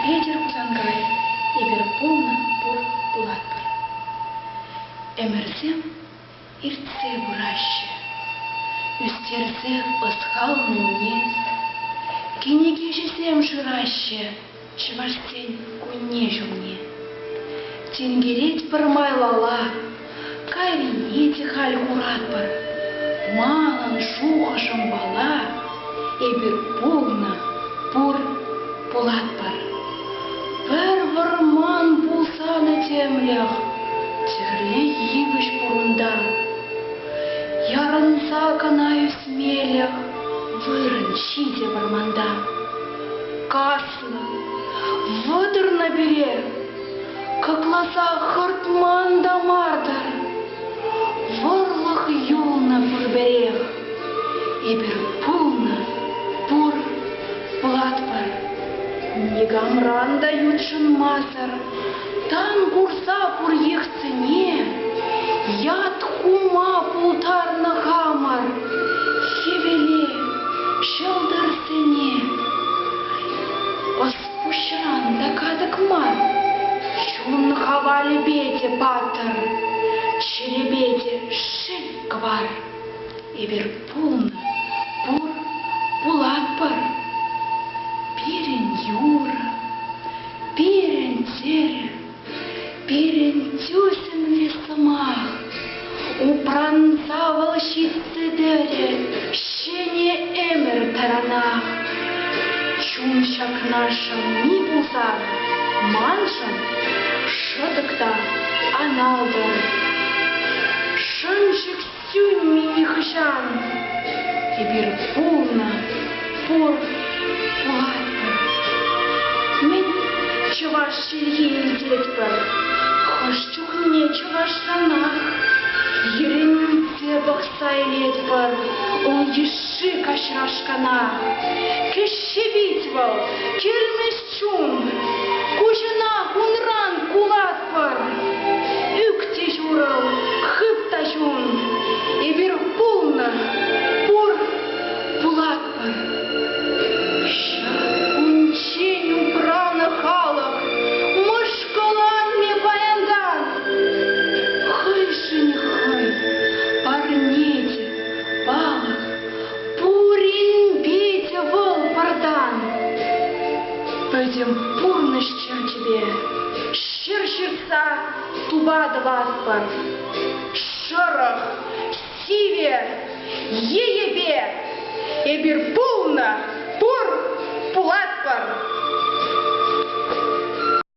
Ветер кузангай, ебір полна пор булатпыр. Эмерзем иртсе бураще, үстерзе ысқал мінез. Кенеге жесем жыраще, чывашсен куне жумне. Тенгерет бір майлала, кайвенете халь куратпыр. Малын шухышым бала, ебір полна пор булатпыр. Бір вырман болса на темлях, терле ебіш бұрында. Ярынса канаю смелях, вырын шите варманда. Каслы, выдыр на берег, как лоза хартман да мардар. Ворлых юл на пурберег, ебір полна пор булатпыр. Негамран дают шынмасыр, тан курса пур ех цене, яд хума пултар на хамар, хевеле, шылдыр сене. Оспущран дакадык мар, чун хавали бете патыр, черебете шиль квар, ебір полна пур булатпыр. Пирен юра, пирен тере, пирен тюсен весомах, упранцавал щитцы дере, щене эмер таранах. Чунчак нашим ни булса, маншан, шадыкта аналда. Шанчик сюнь мини хышан, ебір полна пор булатпыр. Мен чуваш шельгейн детпір, хошчухне чуваш санах. Еренте бақсай летпір, он еші кашрашкана. Кеші битвал, келмес чун, кужына хунран кулатпыр. Үкте журал, хыпта жун, ебір полна пор булатпыр. Пойдем пурныш чер тебе, щерщица туба дваспар, шорох, сиве, еебе, ебір полна